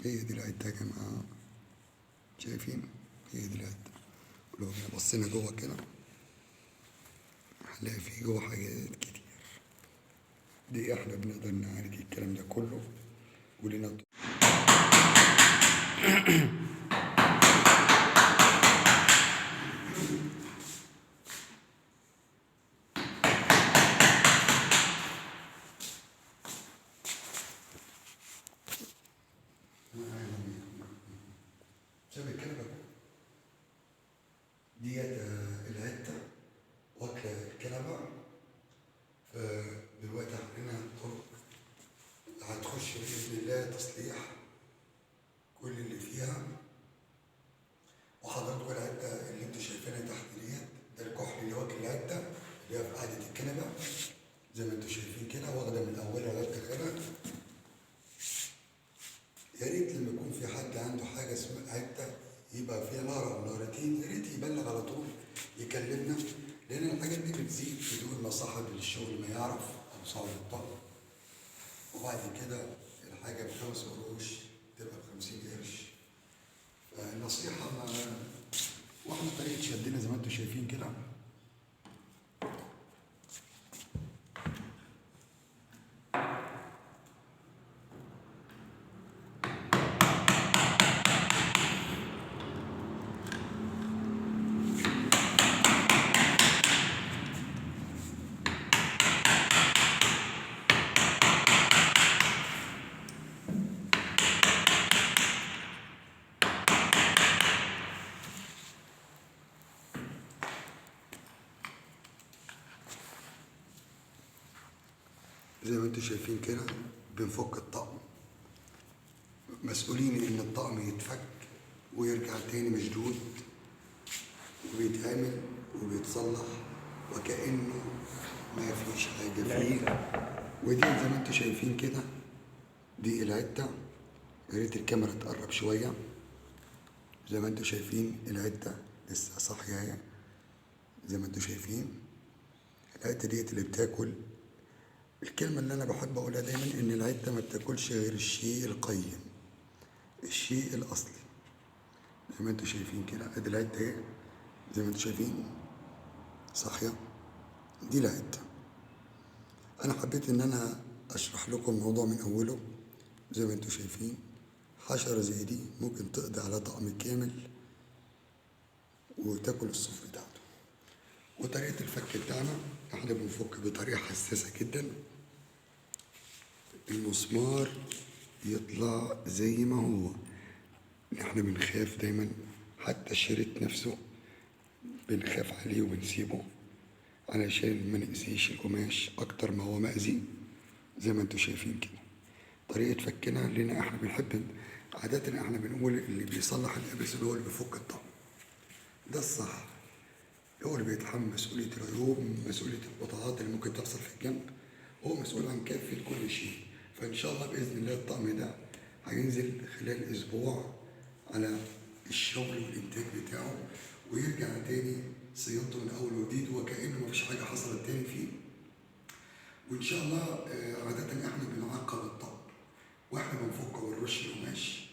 هي دي العدة يا جماعة، شايفين؟ هي دي العدة. ولو جينا بصينا جوه كده هنلاقي في جوه حاجات كتير. دي احنا بنقدر نعالج الكلام ده كله ولنا شايف الكنبة ديت العدة واكلة الكنبة. فدلوقتي عندنا طرق هتخش بإذن الله تصليح كل اللي فيها. وحضراتكم العدة اللي انتوا شايفينها تحت ديت ده الكحل اللي واكل العدة اللي هي في قاعدة الكنبة زي ما انتوا شايفين كده، واخدة من أولها لغاية آخرها. يا ريت لما يكون في حد عنده حاجة اسمها عدة يبقى فيها نهر أو نهرتين، يا ريت يبلغ على طول يكلمنا، لأن الحاجات دي بتزيد بدون ما صاحب الشغل ما يعرف أو صاحب الطلب. وبعد كده الحاجة ب5 قروش تبقى ب50 قرش. فالنصيحة واحنا طريقة شدنا زي ما انتوا شايفين كده. زي ما انتوا شايفين كده بنفك الطقم، مسؤولين ان الطقم يتفك ويرجع تاني مشدود وبيتعمل وبيتصلح وكأنه ما فيش حاجة فيه. ودي زي ما انتوا شايفين كده دي العدة. يا ريت الكاميرا تقرب شوية. زي ما انتوا شايفين العدة لسه صاحية زي ما انتوا شايفين. العدة ديت اللي بتاكل. الكلمة اللي أنا بحب أقولها دايما إن العدة ما بتاكلش غير الشيء القيم، الشيء الأصلي. زي ما انتوا شايفين كده ادي العدة اهي، زي ما انتوا شايفين صاحية. دي العدة. أنا حبيت إن أنا أشرح لكم الموضوع من أوله. زي ما انتوا شايفين حشرة زي دي ممكن تقضي على طقم كامل وتاكل الصوف بتاعته. وطريقة الفك بتاعنا احنا بنفك بطريقة حساسة جدا. المسمار يطلع زي ما هو. احنا بنخاف دايما، حتى الشريط نفسه بنخاف عليه وبنسيبه علشان ما نأذيش القماش اكتر ما هو مأذي. زي ما انتوا شايفين كده طريقة فكنا لنا. احنا بنحب عادة احنا بنقول اللي بيصلح الابس هو اللي بيفك الطقم، ده الصح. هو اللي بيتحمل مسؤولية العيوب، مسؤولية القطعات اللي ممكن تحصل في الجنب، هو مسؤول عن كافة كل شيء. فإن شاء الله بإذن الله الطقم ده هينزل خلال أسبوع على الشغل والإنتاج بتاعه، ويرجع تاني صيانته من أول وجديد وكأنه مفيش حاجة حصلت تاني فيه. وإن شاء الله عادة إحنا بنعقم الطقم وإحنا بنفكه ونرش القماش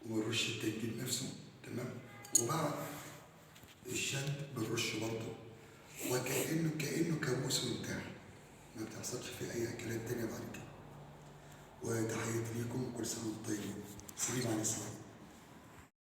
ونرش التجديد نفسه، تمام. وبعد الشد بنرش برضه وكأنه كابوس وانتهى، ما بتحصلش فيه أي أكلات تانية بعد كده. وتحياتي ليكم، كل سنة وانتم طيبين. سلام عليكم.